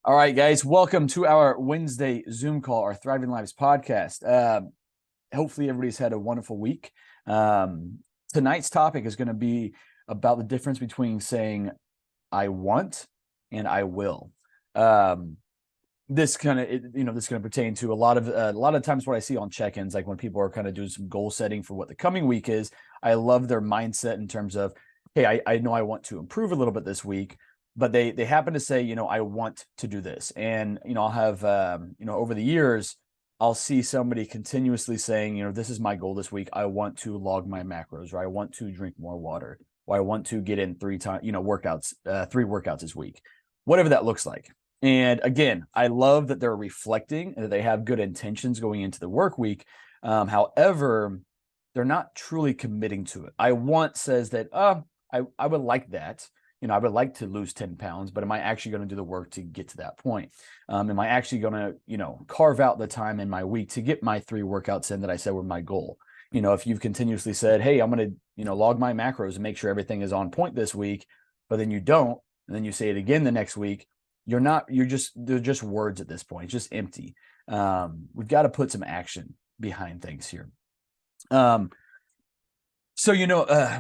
All right, guys, welcome to our Wednesday Zoom call, our Thriving Lives podcast. Hopefully, everybody's had a wonderful week. Tonight's topic is going to be about the difference between saying "I want" and "I will." This kind of, this is going to pertain to a lot of times what I see on check-ins, like when people are kind of doing some goal setting for what the coming week is. I love their mindset in terms of, hey, I know I want to improve a little bit this week, but they happen to say, I want to do this. And, I'll have, over the years, I'll see somebody continuously saying, this is my goal this week. I want to log my macros, or I want to drink more water, or I want to get in three workouts this week, whatever that looks like. And again, I love that they're reflecting and that they have good intentions going into the work week. However, they're not truly committing to it. I want says that, I would like that. I would like to lose 10 pounds, but am I actually going to do the work to get to that point? Am I actually going to, carve out the time in my week to get my 3 workouts in that I said were my goal? If you've continuously said, hey, I'm going to, log my macros and make sure everything is on point this week, but then you don't, and then you say it again the next week, they're just words at this point. It's just empty. We've got to put some action behind things here. So,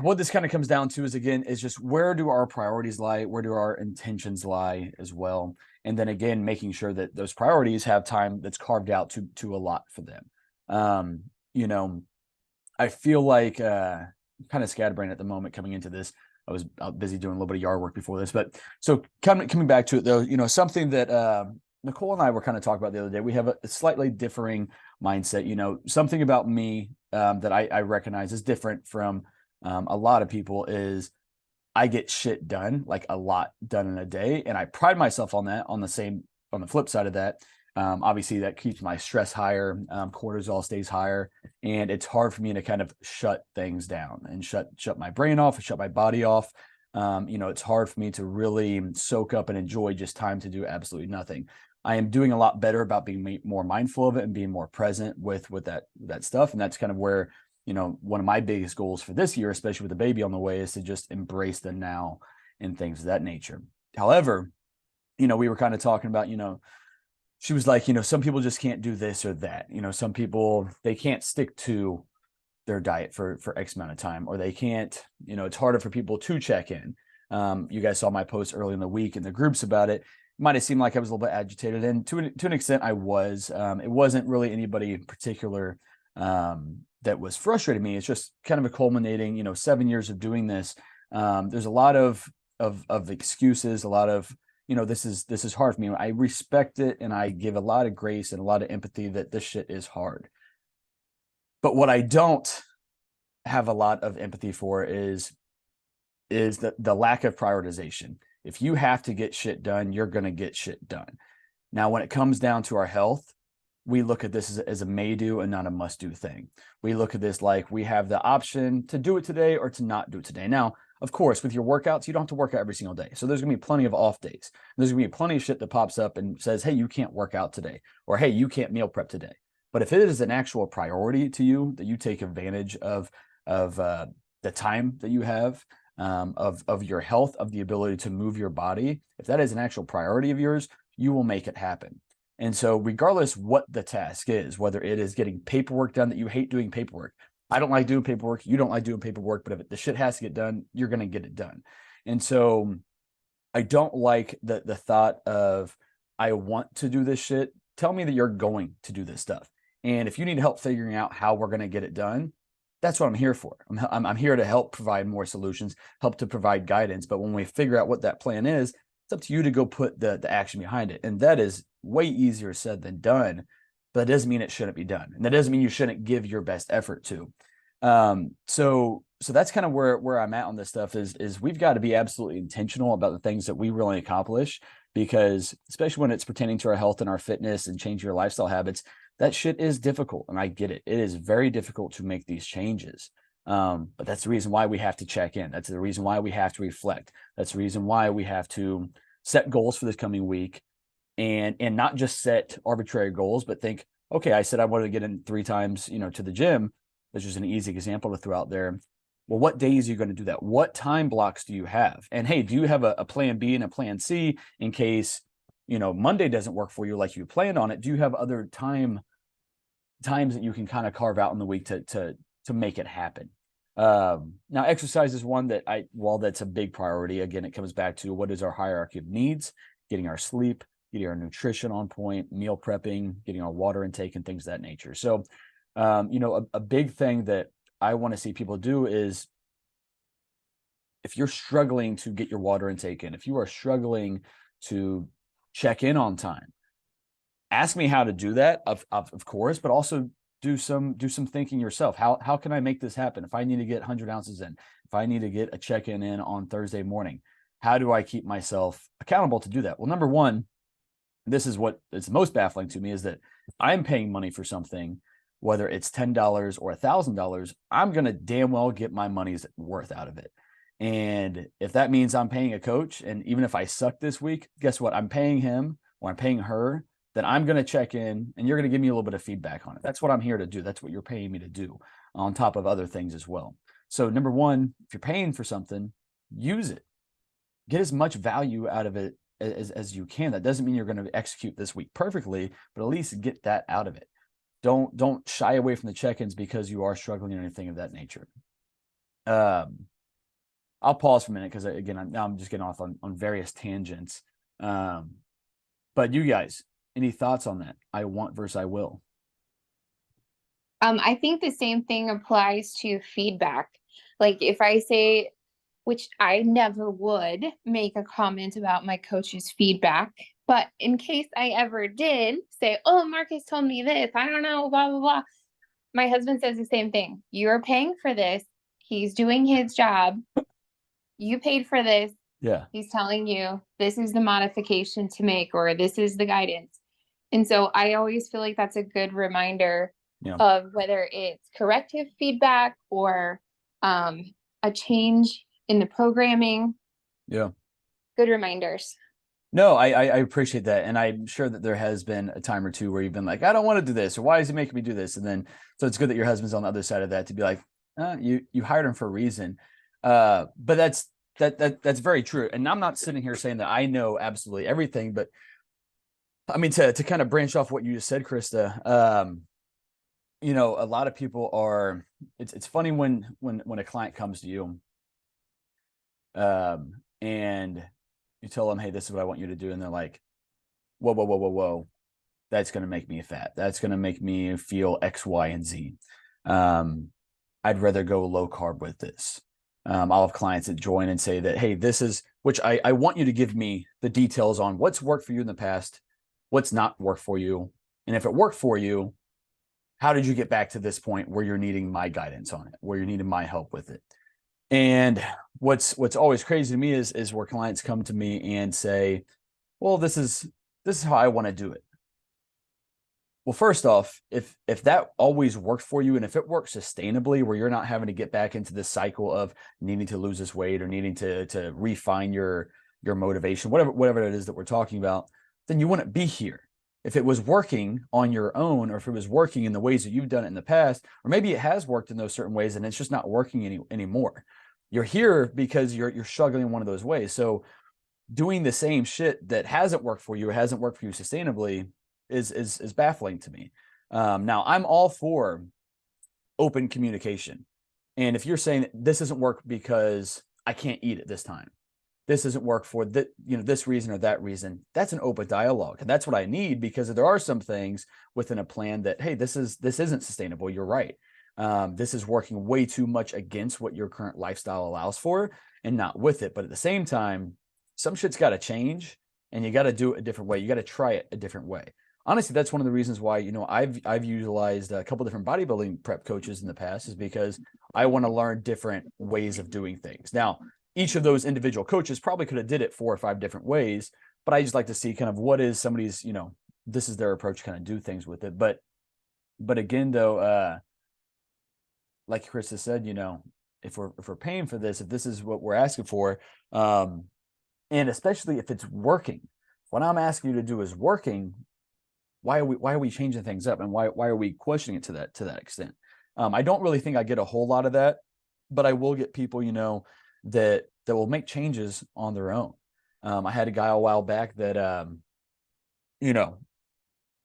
what this kind of comes down to is just where do our priorities lie? Where do our intentions lie as well? And then again, making sure that those priorities have time that's carved out to a lot for them. I feel like kind of scatterbrained at the moment coming into this. I was busy doing a little bit of yard work before this, but so coming back to it though, something that Nicole and I were kind of talking about the other day, we have a slightly differing mindset. Something about me that I recognize is different from a lot of people is I get shit done, like a lot done in a day. And I pride myself on that. On the flip side of that, obviously that keeps my stress higher, cortisol stays higher, and it's hard for me to kind of shut things down and shut my brain off, shut my body off. It's hard for me to really soak up and enjoy just time to do absolutely nothing. I am doing a lot better about being more mindful of it and being more present with that stuff. And that's kind of where, one of my biggest goals for this year, especially with the baby on the way, is to just embrace the now and things of that nature. However, we were kind of talking about, she was like, some people just can't do this or that. Some people, they can't stick to their diet for X amount of time, or they can't, it's harder for people to check in. You guys saw my post early in the week in the groups about it. Might have seemed like I was a little bit agitated, and to an extent I was. It wasn't really anybody in particular that was frustrating me. It's just kind of a culminating, 7 years of doing this. There's a lot of excuses, a lot of, this is hard for me. I respect it, and I give a lot of grace and a lot of empathy that this shit is hard. But what I don't have a lot of empathy for is the lack of prioritization. If you have to get shit done, you're going to get shit done. Now, when it comes down to our health, we look at this as a may do and not a must do thing. We look at this like we have the option to do it today or to not do it today. Now, of course, with your workouts, you don't have to work out every single day. So there's going to be plenty of off days. There's going to be plenty of shit that pops up and says, hey, you can't work out today, or hey, you can't meal prep today. But if it is an actual priority to you, that you take advantage of the time that you have, of your health, of the ability to move your body, if that is an actual priority of yours, you will make it happen. And so regardless what the task is, whether it is getting paperwork done that you hate doing paperwork, I don't like doing paperwork, you don't like doing paperwork, but if the shit has to get done, you're going to get it done. And so I don't like the thought of, I want to do this shit. Tell me that you're going to do this stuff. And if you need help figuring out how we're going to get it done, that's what I'm here for. I'm here to help provide more solutions, help to provide guidance. But when we figure out what that plan is, it's up to you to go put the action behind it. And that is way easier said than done, but that doesn't mean it shouldn't be done. And that doesn't mean you shouldn't give your best effort to. So that's kind of where I'm at on this stuff is we've got to be absolutely intentional about the things that we really accomplish, because especially when it's pertaining to our health and our fitness and changing your lifestyle habits, that shit is difficult. And I get it. It is very difficult to make these changes. But that's the reason why we have to check in. That's the reason why we have to reflect. That's the reason why we have to set goals for this coming week, and not just set arbitrary goals, but think, okay, I said I wanted to get in 3 times, to the gym. That's just an easy example to throw out there. Well, what days are you going to do that? What time blocks do you have? And hey, do you have a plan B and a plan C in case Monday doesn't work for you like you planned on it, do you have other times that you can kind of carve out in the week to make it happen? Now, exercise is one that while that's a big priority, again, it comes back to what is our hierarchy of needs, getting our sleep, getting our nutrition on point, meal prepping, getting our water intake, and things of that nature. So, a big thing that I want to see people do is, if you're struggling to get your water intake in, if you are struggling to check in on time, ask me how to do that, of course, but also do some thinking yourself. How can I make this happen? If I need to get 100 ounces in, if I need to get a check-in in on Thursday morning, how do I keep myself accountable to do that? Well, number one, this is what is most baffling to me, is that I'm paying money for something, whether it's $10 or $1,000, I'm going to damn well get my money's worth out of it. And if that means I'm paying a coach, and even if I suck this week, guess what? I'm paying him or I'm paying her, then I'm going to check in and you're going to give me a little bit of feedback on it. That's what I'm here to do. That's what you're paying me to do, on top of other things as well. So number one, if you're paying for something, use it. Get as much value out of it as you can. That doesn't mean you're going to execute this week perfectly, but at least get that out of it. Don't shy away from the check-ins because you are struggling or anything of that nature. I'll pause for a minute because, again, I'm just getting off on various tangents. But you guys, any thoughts on that? I want versus I will. I think the same thing applies to feedback. Like if I say, which I never would make a comment about my coach's feedback, but in case I ever did say, oh, Marcus told me this, I don't know, blah, blah, blah. My husband says the same thing. You're paying for this. He's doing his job. You paid for this. Yeah. He's telling you this is the modification to make, or this is the guidance. And so I always feel like that's a good reminder of whether it's corrective feedback or a change in the programming. Yeah. Good reminders. No, I appreciate that. And I'm sure that there has been a time or two where you've been like, I don't want to do this, or why is he making me do this? And then, so it's good that your husband's on the other side of that to be like, you hired him for a reason. But that's very true. And I'm not sitting here saying that I know absolutely everything, but I mean, to kind of branch off what you just said, Krista, a lot of people are, it's funny when a client comes to you, and you tell them, hey, this is what I want you to do. And they're like, whoa. That's going to make me fat. That's going to make me feel X, Y, and Z. I'd rather go low carb with this. I'll have clients that join and say that, hey, this is, which I want you to give me the details on what's worked for you in the past, what's not worked for you. And if it worked for you, how did you get back to this point where you're needing my guidance on it, where you're needing my help with it? And what's always crazy to me is where clients come to me and say, well, this is how I want to do it. Well, first off, if that always worked for you, and if it works sustainably, where you're not having to get back into this cycle of needing to lose this weight or needing to refine your motivation, whatever it is that we're talking about, then you wouldn't be here. If it was working on your own, or if it was working in the ways that you've done it in the past, or maybe it has worked in those certain ways and it's just not working anymore. You're here because you're struggling in one of those ways. So doing the same shit that hasn't worked for you, or hasn't worked for you sustainably, is baffling to me. Now, I'm all for open communication. And if you're saying this doesn't work because I can't eat at this time, this doesn't work for this reason or that reason, that's an open dialogue. And that's what I need, because there are some things within a plan that, hey, this isn't sustainable. You're right. This is working way too much against what your current lifestyle allows for, and not with it. But at the same time, some shit's got to change, and you got to do it a different way. You got to try it a different way. Honestly, that's one of the reasons why, I've utilized a couple different bodybuilding prep coaches in the past, is because I want to learn different ways of doing things. Now, each of those individual coaches probably could have did it 4 or 5 different ways, but I just like to see kind of what is somebody's, this is their approach to kind of do things with it. But again, though, like Chris has said, if we're paying for this, if this is what we're asking for, and especially if it's working, what I'm asking you to do is working, why are we changing things up, and why are we questioning it to that extent? I don't really think I get a whole lot of that, but I will get people, that will make changes on their own. I had a guy a while back that you know,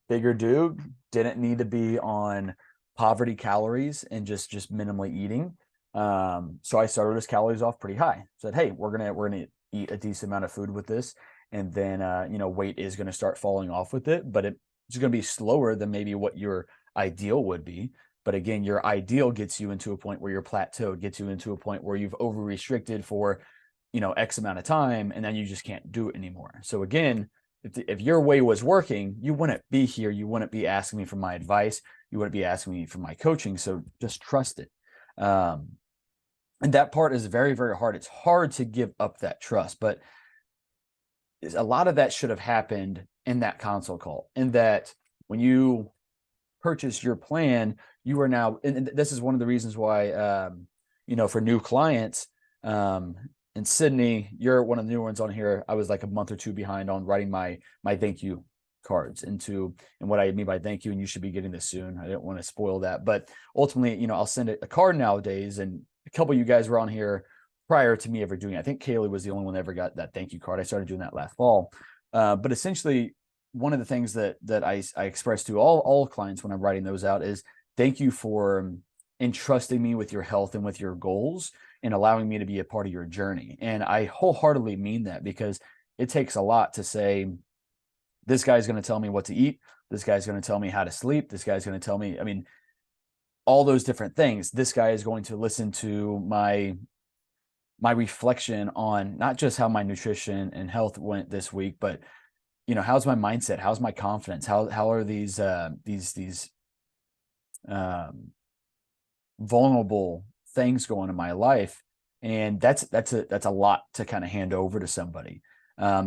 bigger dude, didn't need to be on poverty calories and just minimally eating. So I started his calories off pretty high. Said, hey, we're gonna eat a decent amount of food with this, and then weight is gonna start falling off with it, but it's gonna be slower than maybe what your ideal would be. But again, your ideal gets you into a point where you're plateaued, gets you into a point where you've over restricted for X amount of time, and then you just can't do it anymore. So again, if your way was working, you wouldn't be here. You wouldn't be asking me for my advice. You wouldn't be asking me for my coaching. So just trust it. And that part is very, very hard. It's hard to give up that trust, but a lot of that should have happened in that console call. In that when you purchase your plan, you are now, and this is one of the reasons why, for new clients, and Sydney, you're one of the new ones on here. I was like a month or two behind on writing my thank you cards and what I mean by thank you, and you should be getting this soon. I didn't want to spoil that, but ultimately, I'll send a card nowadays, and a couple of you guys were on here prior to me ever doing it. I think Kaylee was the only one that ever got that thank you card. I started doing that last fall. But essentially, one of the things that I express to all clients when I'm writing those out is thank you for entrusting me with your health and with your goals and allowing me to be a part of your journey. And I wholeheartedly mean that, because it takes a lot to say, this guy's going to tell me what to eat. This guy's going to tell me how to sleep. This guy's going to tell me, all those different things. This guy is going to listen to my reflection on not just how my nutrition and health went this week, but how's my mindset? How's my confidence? How are these vulnerable things going in my life? And that's a lot to kind of hand over to somebody.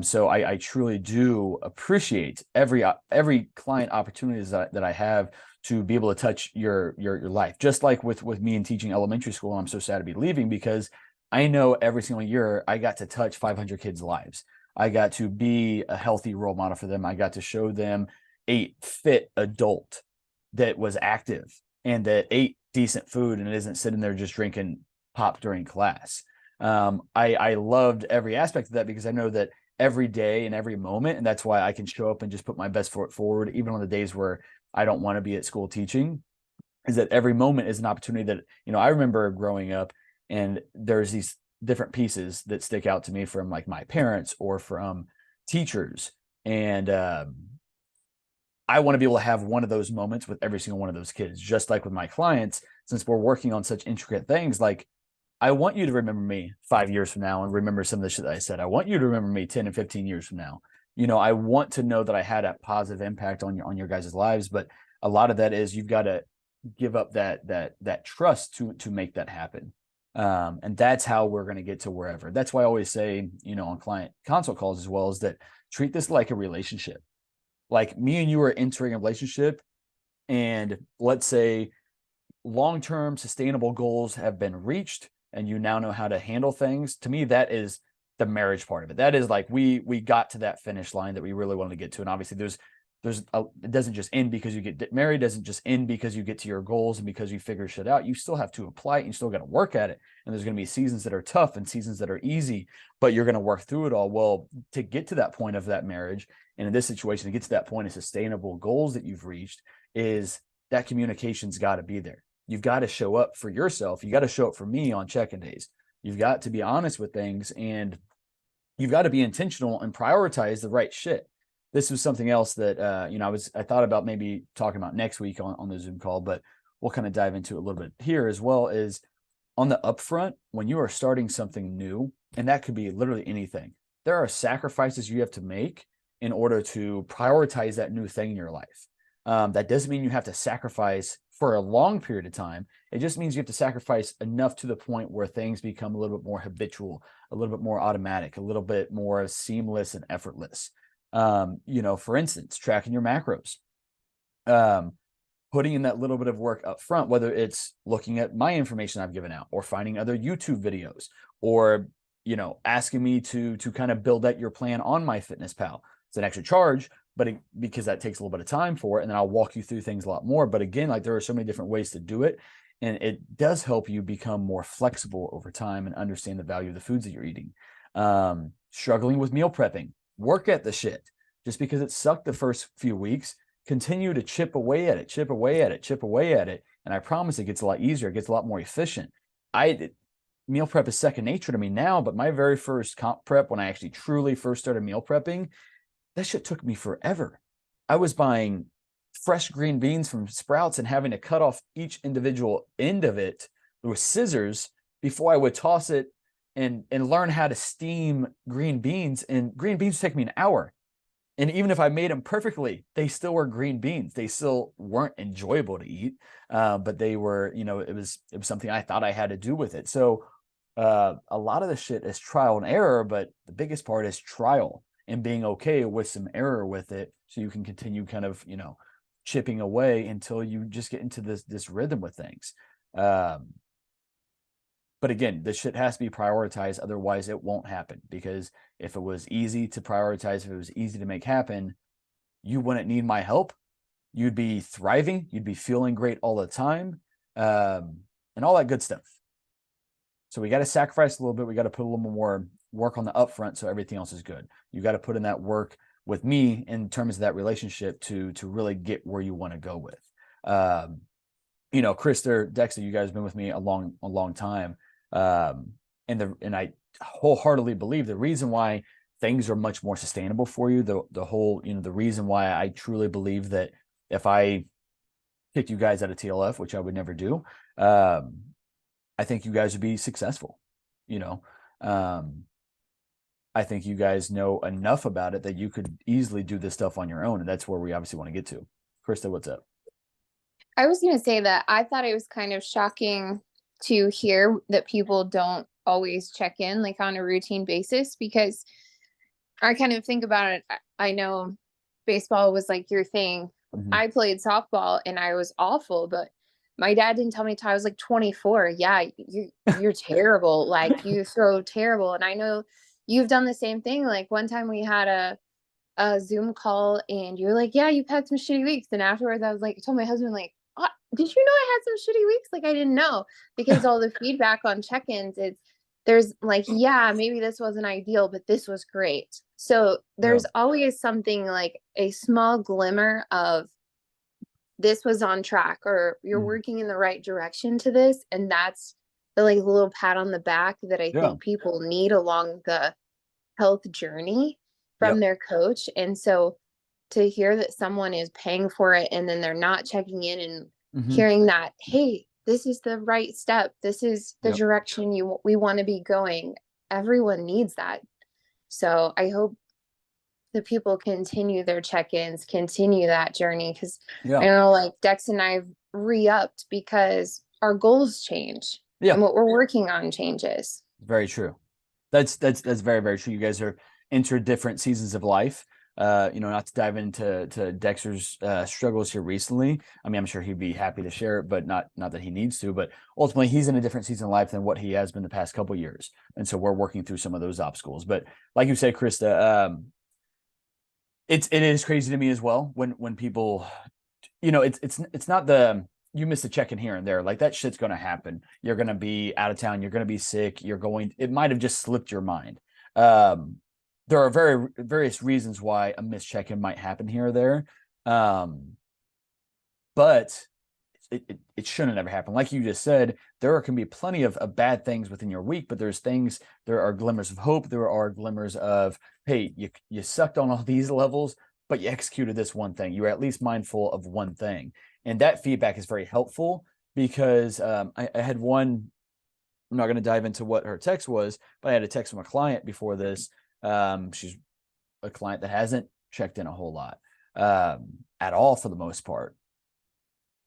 So I truly do appreciate every client opportunities that I have to be able to touch your life. Just like with me and teaching elementary school, I'm so sad to be leaving, because I know every single year I got to touch 500 kids' lives. I got to be a healthy role model for them. I got to show them a fit adult that was active and that ate decent food and isn't sitting there just drinking pop during class. I loved every aspect of that, because I know that every day and every moment, and that's why I can show up and just put my best foot forward, even on the days where I don't want to be at school teaching, is that every moment is an opportunity that, I remember growing up, and there's these different pieces that stick out to me from like my parents or from teachers. And I want to be able to have one of those moments with every single one of those kids, just like with my clients, since we're working on such intricate things. Like, I want you to remember me 5 years from now and remember some of the shit that I said. I want you to remember me 10 and 15 years from now. I want to know that I had a positive impact on your guys' lives, but a lot of that is you've got to give up that trust to make that happen. And that's how we're going to get to wherever. That's why I always say, on client consult calls as well, is that treat this like a relationship. Like, me and you are entering a relationship, and let's say long-term sustainable goals have been reached and you now know how to handle things. To me, that is the marriage part of it. That is like, we got to that finish line that we really wanted to get to. And obviously it doesn't just end because you get married, doesn't just end because you get to your goals and because you figure shit out. You still have to apply it, and you still got to work at it. And there's going to be seasons that are tough and seasons that are easy, but you're going to work through it all. Well, to get to that point of that marriage, and in this situation, to get to that point of sustainable goals that you've reached, is that communication's got to be there. You've got to show up for yourself. You got to show up for me on check-in days. You've got to be honest with things, and you've got to be intentional and prioritize the right shit. This was something else that, I thought about maybe talking about next week on the Zoom call, but we'll kind of dive into it a little bit here as well. Is on the upfront, when you are starting something new, and that could be literally anything, there are sacrifices you have to make in order to prioritize that new thing in your life. That doesn't mean you have to sacrifice for a long period of time. It just means you have to sacrifice enough to the point where things become a little bit more habitual, a little bit more automatic, a little bit more seamless and effortless. For instance, tracking your macros, putting in that little bit of work up front, whether it's looking at my information I've given out, or finding other YouTube videos, or, asking me to kind of build out your plan on MyFitnessPal. It's an extra charge, but because that takes a little bit of time for it. And then I'll walk you through things a lot more. But again, like, there are so many different ways to do it. And it does help you become more flexible over time and understand the value of the foods that you're eating. Struggling with meal prepping, work at the shit. just because it sucked the first few weeks, continue to chip away at it, chip away at it, chip away at it. And I promise it gets a lot easier. It gets a lot more efficient. Meal prep is second nature to me now, but my very first comp prep, when I actually truly first started meal prepping, that shit took me forever. I was buying fresh green beans from Sprouts and having to cut off each individual end of it with scissors before I would toss it and learn how to steam green beans. And green beans take me an hour. And even if I made them perfectly, they still were green beans. They still weren't enjoyable to eat, but they were, it was something I thought I had to do with it. So a lot of the shit is trial and error, but the biggest part is trial and being okay with some error with it, so you can continue kind of, chipping away until you just get into this rhythm with things. But again, this shit has to be prioritized. Otherwise it won't happen, because if it was easy to prioritize, if it was easy to make happen, you wouldn't need my help. You'd be thriving. You'd be feeling great all the time, and all that good stuff. So we got to sacrifice a little bit. We got to put a little more work on the upfront so everything else is good. You got to put in that work with me in terms of that relationship to really get where you want to go with. Krista, Dexter, you guys have been with me a long time. And I wholeheartedly believe the reason why things are much more sustainable for you, the reason why I truly believe that if I kicked you guys out of TLF, which I would never do, I think you guys would be successful. I think you guys know enough about it that you could easily do this stuff on your own. And that's where we obviously want to get to. Krista, what's up? I was going to say that I thought it was kind of shocking to hear that people don't always check in like on a routine basis, because I kind of think about it. I know baseball was like your thing. Mm-hmm. I played softball and I was awful, but my dad didn't tell me till I was like 24. Yeah, you're terrible. Like, you throw terrible. And I know you've done the same thing. Like, one time we had a Zoom call and you were like, yeah, you've had some shitty weeks. And afterwards I was like, I told my husband, like, oh, did you know I had some shitty weeks? Like, I didn't know, because all the feedback on check-ins, there's like, yeah, maybe this wasn't ideal, but this was great. So there's always something like a small glimmer of this was on track, or you're working in the right direction to this. And that's the like little pat on the back that I think people need along the health journey from their coach. And so to hear that someone is paying for it and then they're not checking in and hearing that, hey, this is the right step, this is the direction we want to be going, everyone needs that. So I hope the people continue their check-ins, continue that journey, because I know like Dex and I've re-upped because our goals change and what we're working on changes. Very true. That's very, very true. You guys are enter different seasons of life. Not to dive into Dexter's struggles here recently. I mean, I'm sure he'd be happy to share it, but not that he needs to. But ultimately, he's in a different season of life than what he has been the past couple of years, and so we're working through some of those obstacles. But like you said, Krista, it is crazy to me as well when people, it's not you miss a check-in here and there. Like, that shit's going to happen. You're going to be out of town. You're going to be sick. It might have just slipped your mind. There are various reasons why a missed check-in might happen here or there. But it shouldn't ever happen. Like you just said, there can be plenty of bad things within your week, but there are glimmers of hope. There are glimmers of, hey, you sucked on all these levels, but you executed this one thing. You were at least mindful of one thing. And that feedback is very helpful, because I had one, I'm not going to dive into what her text was, but I had a text from a client before this. She's a client that hasn't checked in a whole lot at all for the most part.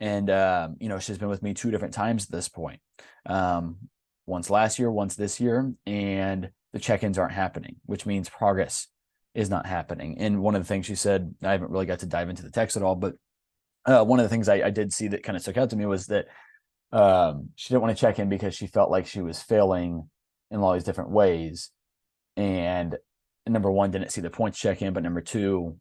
And, she's been with me 2 different times at this point. Once last year, once this year, and the check-ins aren't happening, which means progress is not happening. And one of the things she said, I haven't really got to dive into the text at all, but one of the things I did see that kind of stuck out to me was that she didn't want to check in because she felt like she was failing in all these different ways. And number one, didn't see the points check in, but number two,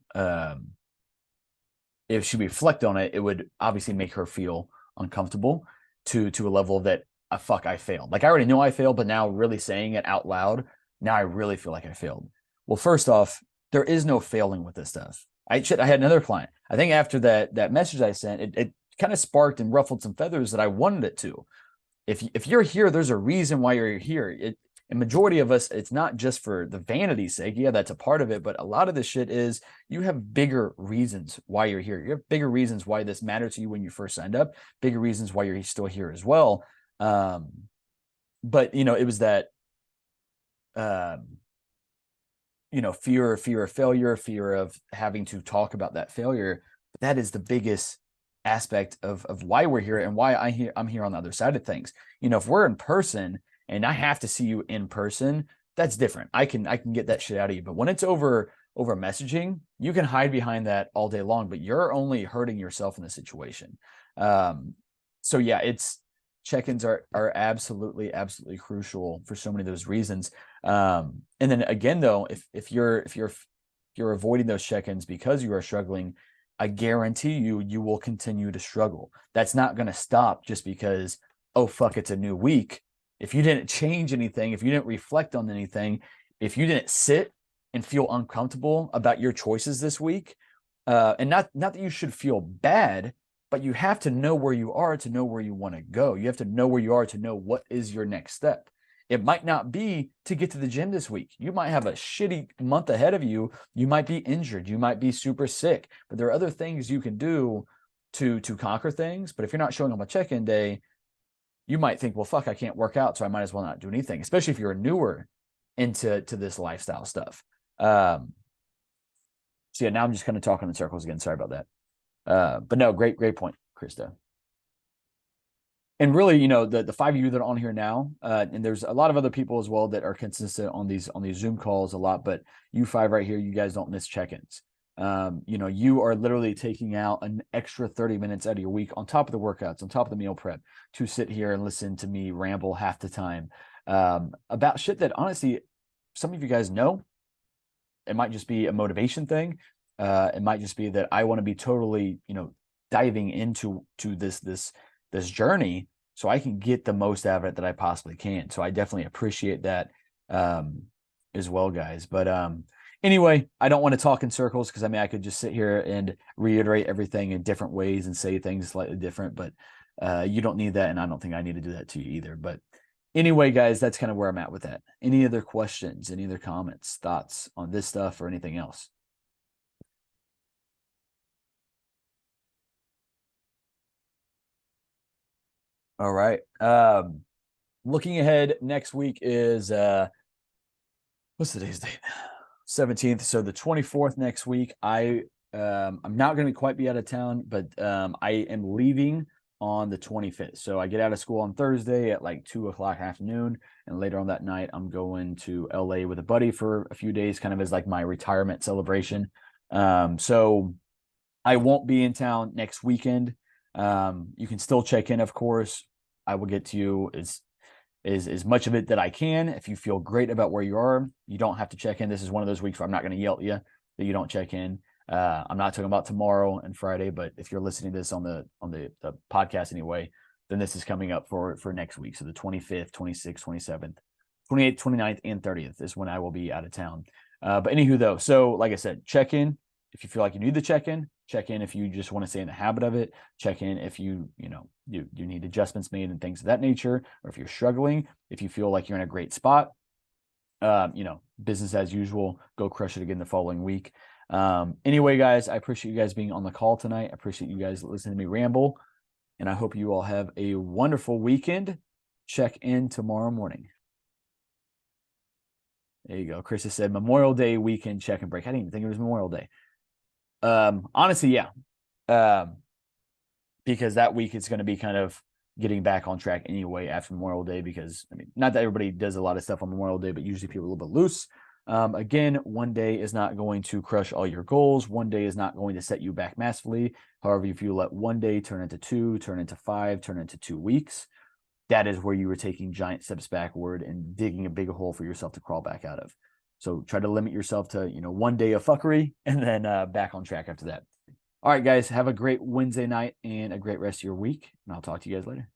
if she reflect on it, it would obviously make her feel uncomfortable to a level that I failed. Like, I already know I failed, but now really saying it out loud, now I really feel like I failed. Well, first off, there is no failing with this stuff. I had another client. I think after that message I sent, it kind of sparked and ruffled some feathers that I wanted it to. If you're here, there's a reason why you're here. A majority of us, it's not just for the vanity's sake. Yeah, that's a part of it, but a lot of this shit is you have bigger reasons why you're here. You have bigger reasons why this mattered to you when you first signed up, bigger reasons why you're still here as well. But it was that fear of failure, fear of having to talk about that failure. But that is the biggest aspect of why we're here and why I'm here on the other side of things. If we're in person and I have to see you in person, that's different. I can get that shit out of you. But when it's over messaging, you can hide behind that all day long, but you're only hurting yourself in the situation. So yeah, check-ins are absolutely crucial for so many of those reasons. And then again, though, if you're avoiding those check-ins because you are struggling, I guarantee you will continue to struggle. That's not going to stop just because, oh fuck, it's a new week. If you didn't change anything, if you didn't reflect on anything, if you didn't sit and feel uncomfortable about your choices this week, and not that you should feel bad, but you have to know where you are to know where you want to go. You have to know where you are to know what is your next step. It might not be to get to the gym this week. You might have a shitty month ahead of you. You might be injured. You might be super sick. But there are other things you can do to conquer things. But if you're not showing up on check-in day, you might think, well, fuck, I can't work out, so I might as well not do anything, especially if you're newer into this lifestyle stuff. So yeah, now I'm just kind of talking in circles again. Sorry about that. But no, great point, Krista. And really, the 5 of you that are on here now, and there's a lot of other people as well that are consistent on these Zoom calls a lot, but you 5 right here, you guys don't miss check-ins. You are literally taking out an extra 30 minutes out of your week on top of the workouts, on top of the meal prep, to sit here and listen to me ramble half the time about shit that honestly, some of you guys know. It might just be a motivation thing. It might just be that I want to be totally, diving into this journey so I can get the most out of it that I possibly can. So I definitely appreciate that as well, guys. But anyway, I don't want to talk in circles because I could just sit here and reiterate everything in different ways and say things slightly different, but you don't need that. And I don't think I need to do that to you either. But anyway, guys, that's kind of where I'm at with that. Any other questions, any other comments, thoughts on this stuff or anything else? All right. Looking ahead, next week is what's today's date? 17th. So the 24th next week. I'm not going to quite be out of town, but I am leaving on the 25th. So I get out of school on Thursday at like 2:00 afternoon, and later on that night I'm going to LA with a buddy for a few days, kind of as like my retirement celebration. So I won't be in town next weekend. You can still check in, of course. I will get to you as much of it that I can. If you feel great about where you are, you don't have to check in. This is one of those weeks where I'm not going to yell at you that you don't check in. I'm not talking about tomorrow and Friday, but if you're listening to this on the podcast anyway, then this is coming up for next week. So the 25th, 26th, 27th, 28th, 29th, and 30th is when I will be out of town. But anywho, though, so like I said, check in if you feel like you need the check-in. Check in if you just want to stay in the habit of it. Check in if you need adjustments made and things of that nature, or if you're struggling, if you feel like you're in a great spot, business as usual, go crush it again the following week. Anyway, guys, I appreciate you guys being on the call tonight. I appreciate you guys listening to me ramble, and I hope you all have a wonderful weekend. Check in tomorrow morning. There you go. Chris has said Memorial Day weekend check and break. I didn't even think it was Memorial Day. Honestly, yeah. Because that week it's going to be kind of getting back on track anyway after Memorial Day, because not that everybody does a lot of stuff on Memorial Day, but usually people are a little bit loose. Again, one day is not going to crush all your goals. One day is not going to set you back massively. However, if you let one day turn into 2, turn into 5, turn into 2 weeks, that is where you are taking giant steps backward and digging a big hole for yourself to crawl back out of. So try to limit yourself to, one day of fuckery and then back on track after that. All right, guys, have a great Wednesday night and a great rest of your week. And I'll talk to you guys later.